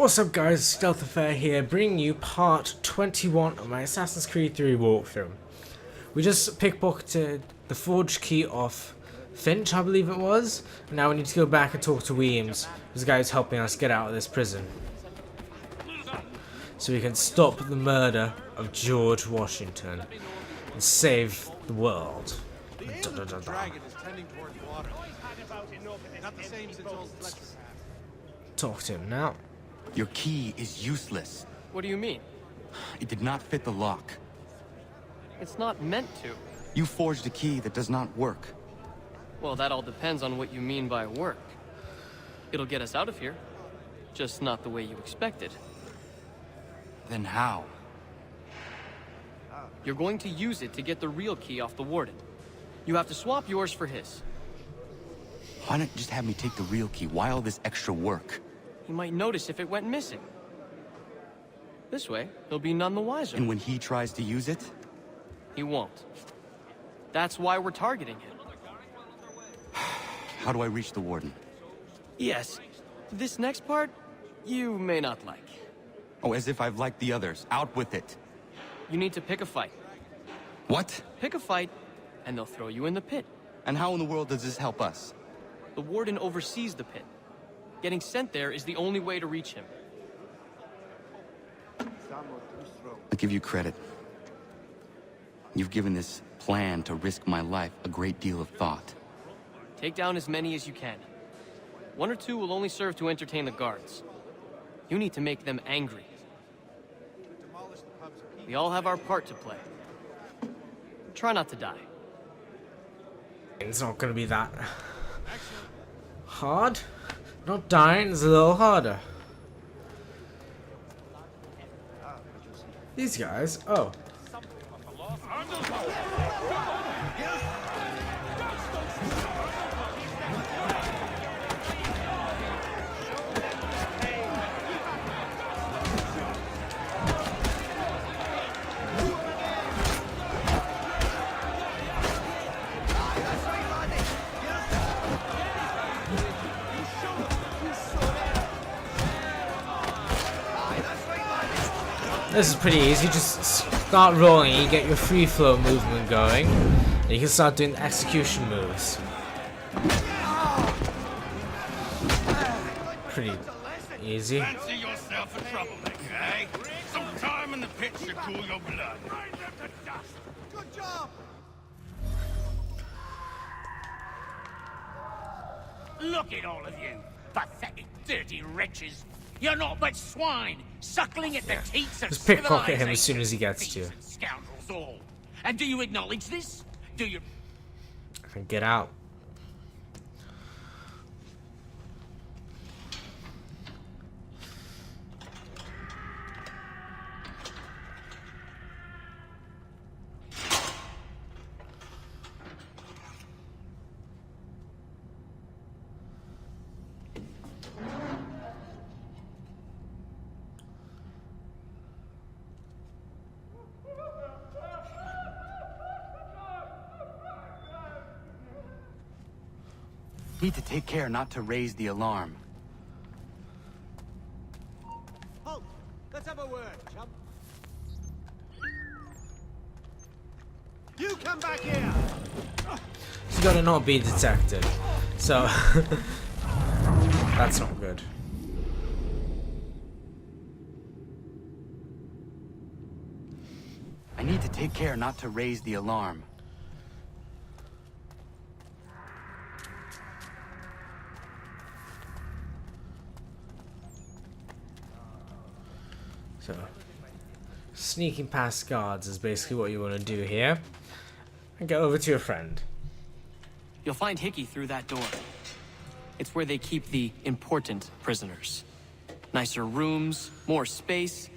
What's up guys, Stealth Affair here, bringing you part 21 of my Assassin's Creed 3 walkthrough. We just pickpocketed the forged key off Finch, I believe it was, and now we need to go back and talk to Weems, who's the guy who's helping us get out of this prison. So we can stop the murder of George Washington and save the world. Talk to him now. Your key is useless. What do you mean? It did not fit the lock. It's not meant to. You forged a key that does not work. Well, that all depends on what you mean by work. It'll get us out of here. Just not the way you expected. Then how? You're going to use it to get the real key off the warden. You have to swap yours for his. Why not just have me take the real key? Why all this extra work? He might notice if it went missing. This way, he'll be none the wiser. And when he tries to use it? He won't. That's why we're targeting him. How do I reach the warden? Yes. This next part, you may not like. Oh, as if I've liked the others. Out with it. You need to pick a fight. What? Pick a fight, and they'll throw you in the pit. And how in the world does this help us? The warden oversees the pit. Getting sent there is the only way to reach him. I give you credit. You've given this plan to risk my life a great deal of thought. Take down as many as you can. One or two will only serve to entertain the guards. You need to make them angry. We all have our part to play. Try not to die. It's not going to be that hard. Not dying is a little harder. These guys, oh. This is pretty easy, just start rolling, you get your free flow movement going, and you can start doing the execution moves. Pretty easy. Fancy yourself a troublemaker, eh? Some time in the pit should cool your blood. Good job! Look at all of you, pathetic, dirty wretches. You're not but swine, suckling at the teats of Just pickpocket him as soon as he gets to you. Scoundrels all. And do you acknowledge this? Do you? And get out. Need to take care not to raise the alarm. Halt! Let's have a word, chum. You come back here! He's gotta not be detected. So that's not good. I need to take care not to raise the alarm. So, sneaking past guards is basically what you want to do here. And get over to your friend. You'll find Hickey through that door. It's where they keep the important prisoners. Nicer rooms, more space,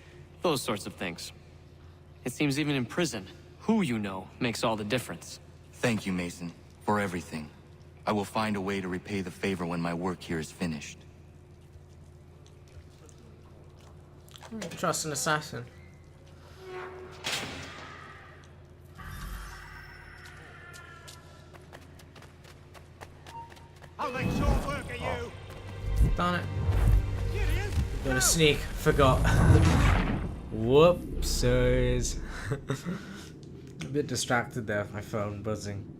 those sorts of things. It seems even in prison, who you know makes all the difference. Thank you, Mason, for everything. I will find a way to repay the favor when my work here is finished. Trust an assassin. I'll make short work of you. Darn it. Here he is. Gonna sneak. Forgot. Whoopsies. A bit distracted there with my phone buzzing.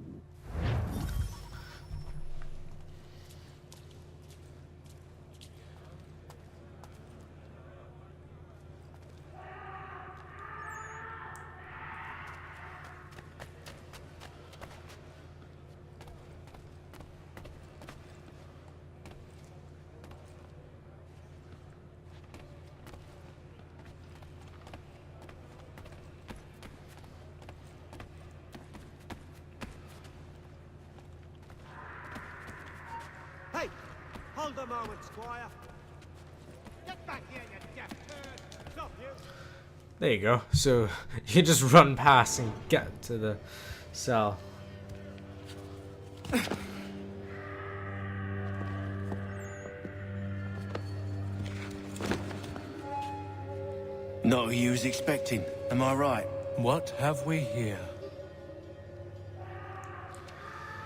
Hey! Hold a moment, Squire. Get back here, you deaf turd! Stop you! There you go. So you just run past and get to the cell. Not who you was expecting, am I right? What have we here?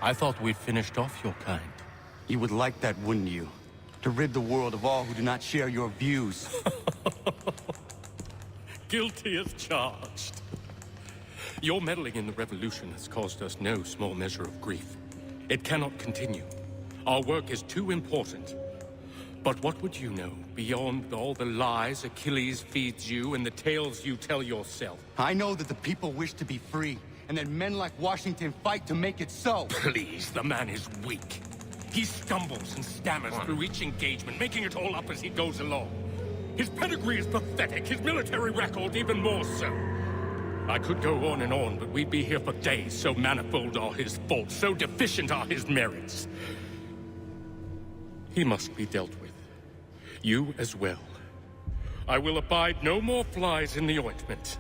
I thought we'd finished off your kind. You would like that, wouldn't you? To rid the world of all who do not share your views. Guilty as charged. Your meddling in the revolution has caused us no small measure of grief. It cannot continue. Our work is too important. But what would you know beyond all the lies Achilles feeds you and the tales you tell yourself? I know that the people wish to be free, and that men like Washington fight to make it so. Please, the man is weak. He stumbles and stammers through each engagement, making it all up as he goes along. His pedigree is pathetic, his military record even more so. I could go on and on, but we'd be here for days, so manifold are his faults, so deficient are his merits. He must be dealt with. You as well. I will abide no more flies in the ointment.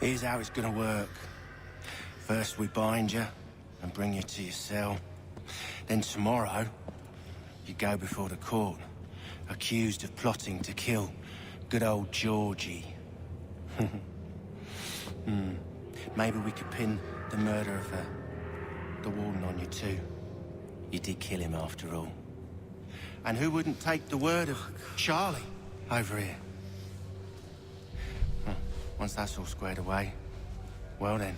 Here's how it's gonna work. First we bind you and bring you to your cell. Then tomorrow, you go before the court, accused of plotting to kill good old Georgie. Maybe we could pin the murder of the warden on you too. You did kill him after all. And who wouldn't take the word of Charlie over here? Once that's all squared away, well then.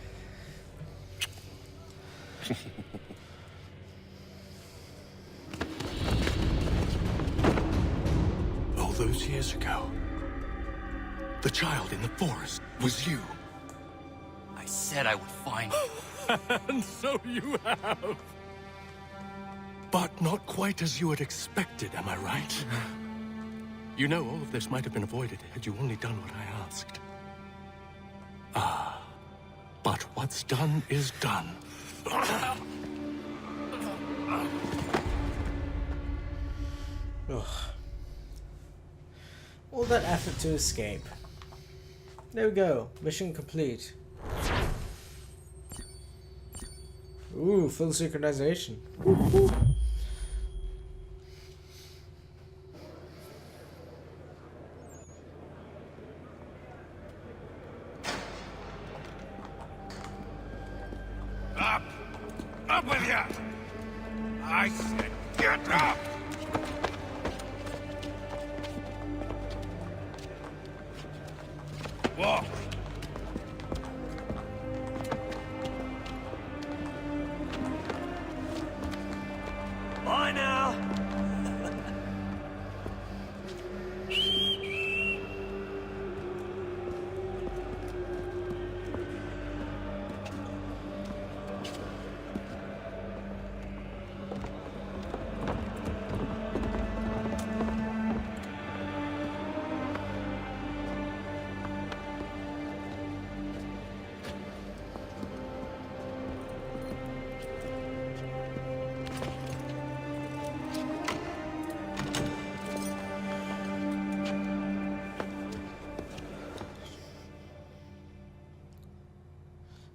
All those years ago, the child in the forest was you. I said I would find you. And so you have. But not quite as you had expected, am I right? You know, all of this might have been avoided had you only done what I asked. Ah, but what's done is done. Ugh. All that effort to escape. There we go. Mission complete. Ooh, full synchronization. Up! Up with you! I said get up! Walk! Bye now!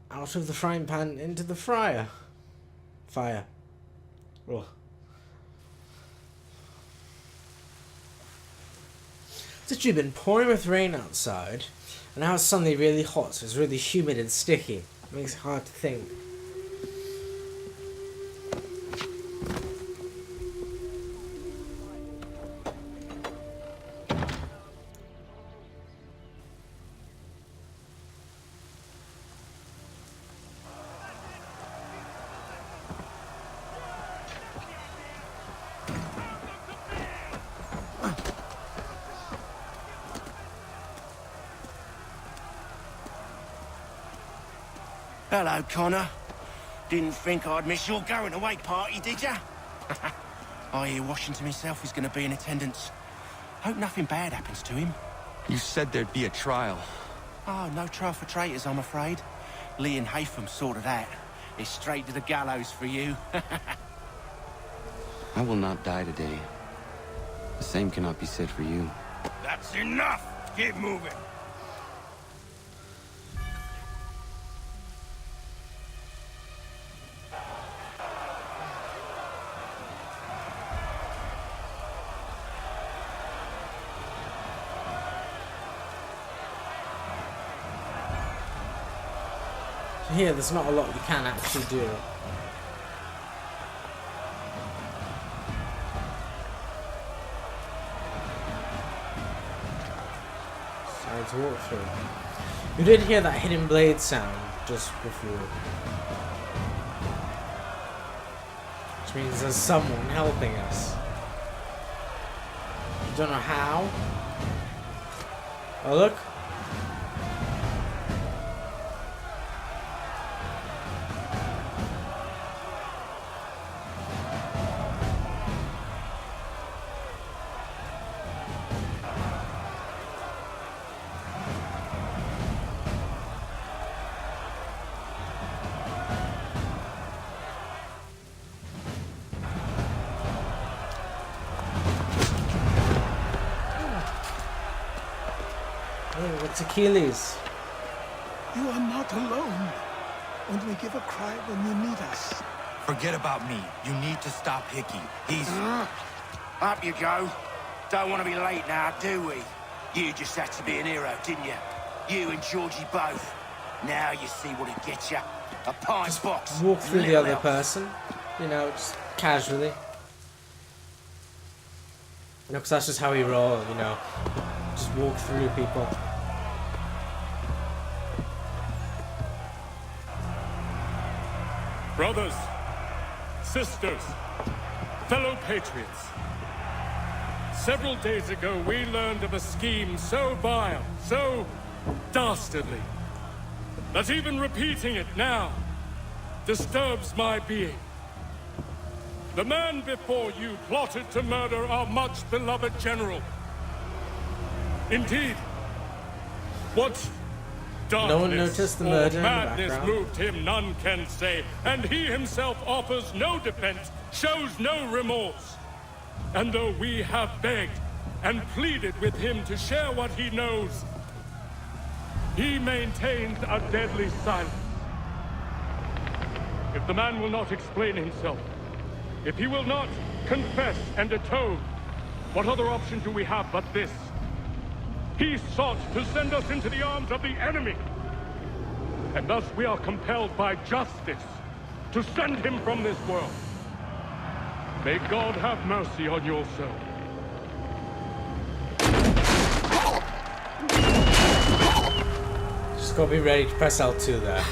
Out of the frying pan into the fryer. Fire. Ugh. It's actually been pouring with rain outside, and now it's suddenly really hot, so it's really humid and sticky. It makes it hard to think. Hello, Connor. Didn't think I'd miss your going away party, did ya? I hear Washington himself is going to be in attendance. Hope nothing bad happens to him. You said there'd be a trial. Oh, no trial for traitors, I'm afraid. Lee and Haytham sorted that. It's straight to the gallows for you. I will not die today. The same cannot be said for you. That's enough! Keep moving! Here, there's not a lot you can actually do. Sorry to walk through. You did hear that hidden blade sound just before. Which means there's someone helping us. I don't know how. Oh look. Oh, it's Achilles. You are not alone. Only give a cry when you need us. Forget about me. You need to stop Hickey. He's... Up you go. Don't want to be late now, do we? You just had to be an hero, didn't you? You and Georgie both. Now you see what it gets you. A pint box. Walk through the other Little person. You know, just casually. You know, because that's just how we roll, you know. Just walk through people. Brothers, sisters, fellow patriots. Several days ago, we learned of a scheme so vile, so dastardly, that even repeating it now disturbs my being. The man before you plotted to murder our much-beloved general. Indeed, what darkness No one noticed the or murder in the madness background. moved him, none can say, and he himself offers no defense, shows no remorse. And though we have begged and pleaded with him to share what he knows, he maintains a deadly silence. If the man will not explain himself, if he will not confess and atone, what other option do we have but this? He sought to send us into the arms of the enemy. And thus we are compelled by justice to send him from this world. May God have mercy on your soul. Just gotta be ready to press L2 there.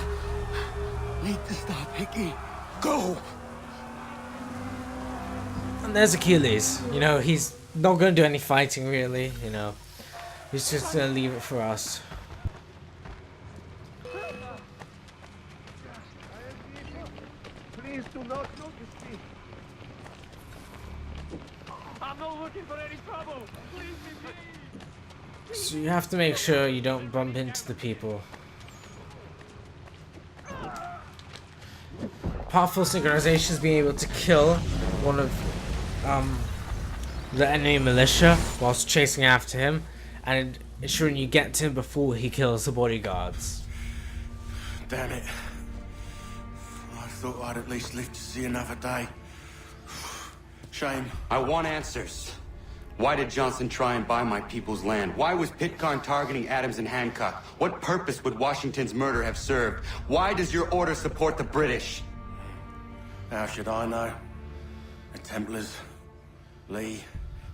Need to stop Hickey. Go! And there's Achilles. You know, he's not gonna do any fighting really, you know. He's just gonna leave it for us. Please do not notice me. I'm not looking for any trouble. Please be me. So you have to make sure you don't bump into the people. Powerful synchronizations being able to kill one of the enemy militia whilst chasing after him, and ensuring you get to him before he kills the bodyguards. Damn it. I thought I'd at least live to see another day. Shame. I want answers. Why did Johnson try and buy my people's land? Why was Pitcairn targeting Adams and Hancock? What purpose would Washington's murder have served? Why does your order support the British? How should I know? The Templars, Lee,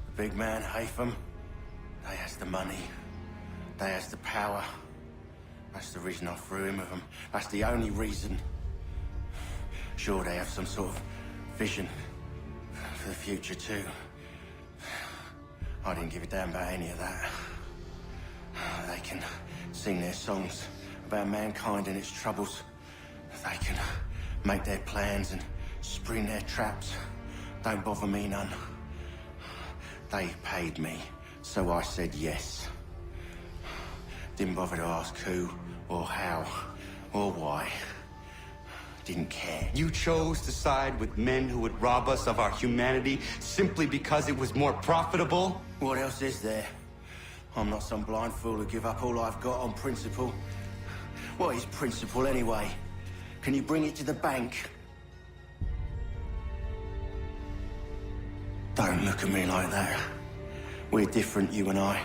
the big man, Haytham. They has the money. They has the power. That's the reason I threw in with them. That's the only reason. Sure, they have some sort of vision for the future too. I didn't give a damn about any of that. They can sing their songs about mankind and its troubles, They can make their plans and spring their traps. Don't bother me none. They paid me, so I said yes. Didn't bother to ask who, or how, or why. Didn't care. You chose to side with men who would rob us of our humanity simply because it was more profitable? What else is there? I'm not some blind fool who give up all I've got on principle. What is principle anyway? Can you bring it to the bank? Don't look at me like that. We're different, you and I.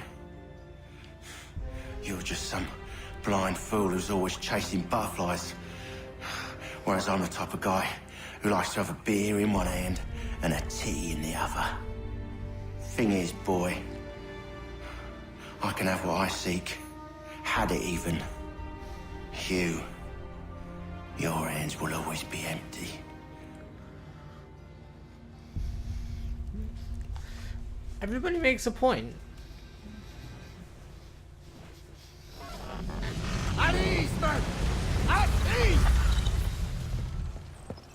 You're just some blind fool who's always chasing butterflies. Whereas I'm the type of guy who likes to have a beer in one hand and a tea in the other. Thing is, boy, I can have what I seek. Had it even. Your hands will always be empty. Everybody makes a point. At ease, men! At ease!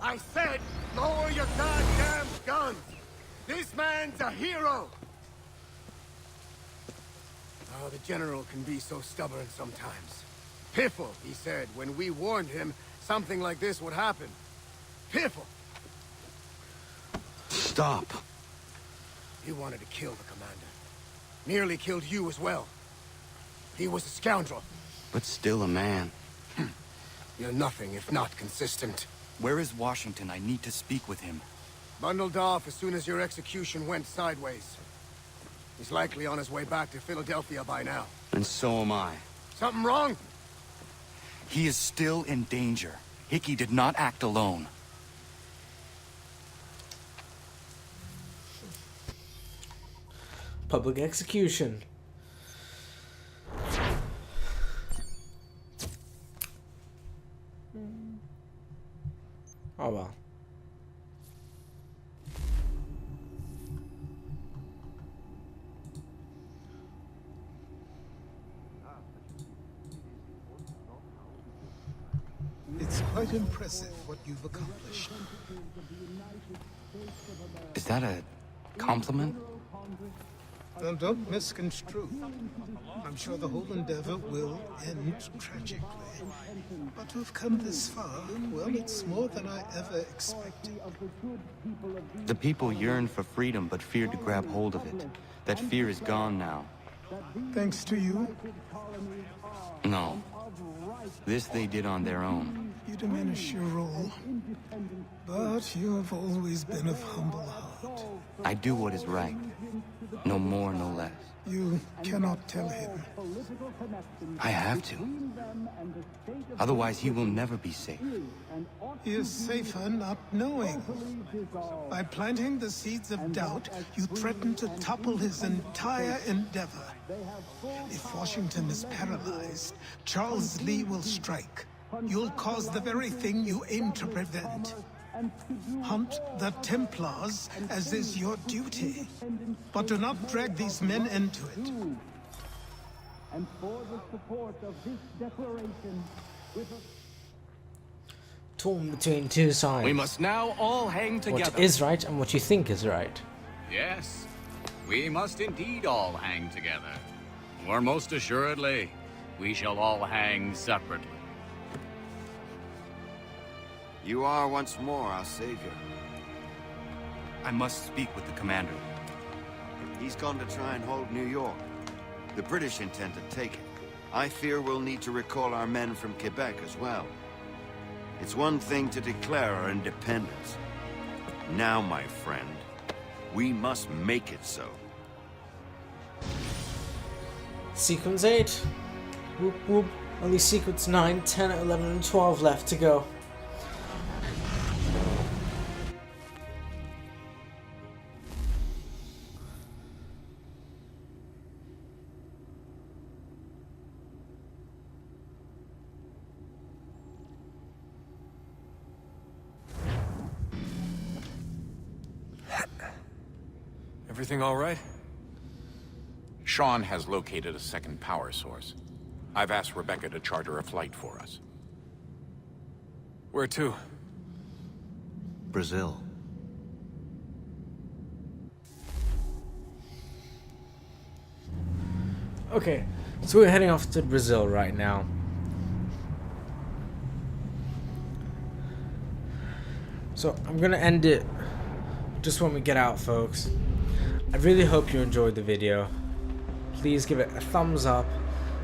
I said, lower your goddamn guns! This man's a hero! Oh, the General can be so stubborn sometimes. Piffle, he said, when we warned him something like this would happen. Piffle! Stop. He wanted to kill the commander. Nearly killed you as well. He was a scoundrel. But still a man. You're nothing if not consistent. Where is Washington? I need to speak with him. Bundled off as soon as your execution went sideways. He's likely on his way back to Philadelphia by now. And so am I. Something wrong? He is still in danger. Hickey did not act alone. Public execution. Oh well. It's quite impressive what you've accomplished. Is that a compliment? Now, don't misconstrue. I'm sure the whole endeavor will end tragically. But to have come this far, well, it's more than I ever expected. The people yearned for freedom but feared to grab hold of it. That fear is gone now. Thanks to you, No. This they did on their own. you diminish your role. But you have always been of humble heart. I do what is right. No more, no less. You cannot tell him. I have to. Otherwise, he will never be safe. He is safer not knowing. By planting the seeds of doubt, you threaten to topple his entire endeavor. If Washington is paralyzed, Charles Lee will strike. You'll cause the very thing you aim to prevent. Hunt the Templars, as is your duty. But do not drag these men into it. And for the support of this declaration, Torn between two sides. We must now all hang together. What is right and what you think is right. Yes, we must indeed all hang together. Or most assuredly, we shall all hang separately. You are once more our savior. I must speak with the commander. He's gone to try and hold New York. The British intend to take it. I fear we'll need to recall our men from Quebec as well. It's one thing to declare our independence. Now, my friend, we must make it so. Sequence 8. Whoop whoop. Only sequence 9, 10, 11, and 12 left to go. Everything all right? Sean has located a second power source. I've asked Rebecca to charter a flight for us. Where to? Brazil. Okay, so we're heading off to Brazil right now. So I'm gonna end it just when we get out, folks. I really hope you enjoyed the video. Please give it a thumbs up,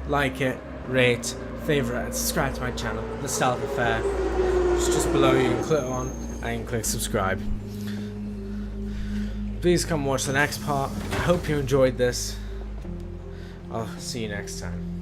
like it, rate, favorite, and subscribe to my channel, The Stealth Affair. It's just below. You can click on and click subscribe. Please come watch the next part. I hope you enjoyed this. I'll see you next time.